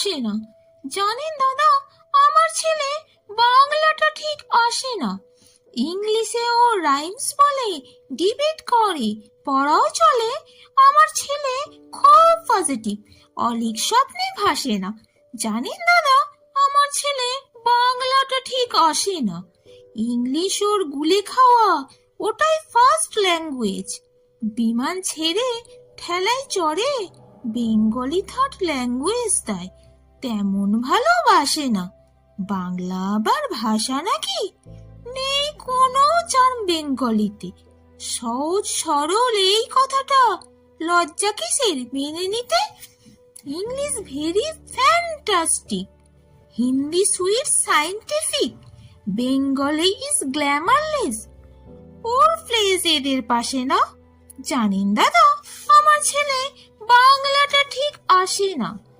আসে না। জানেন দাদা, আমার ছেলে বাংলাটা ঠিক আসে না। ইংলিশে ও রাইমস বলে, ডিবেট করে, পড়াও চলে। আমার ছেলে খুব পজিটিভ, অলিক স্বপ্নে ভাসে না। জানেন দাদা, আমার ছেলে বাংলাটা ঠিক আসে না। ইংলিশ ওর গুলে খাওয়া, ওটাই ফার্স্ট ল্যাঙ্গুয়েজ। বিমান ছেড়ে ঠেলায় চড়ে, বেঙ্গলি থার্ড ল্যাঙ্গুয়েজ তাই তেমন ভালোবাসে না। বাংলা আবার ভাষা নাকি? নেই কোনো চার্ম বেঙ্গলিতে। সহজ সরল এই কথাটা লজ্জা কিসের মেনে নিতে? English very fantastic, Hindi sweet scientific, Bengali is glamourless. Or place এদের পাশে না। জানেন দাদা, আমার ছেলে বাংলাটা ঠিক আসে না।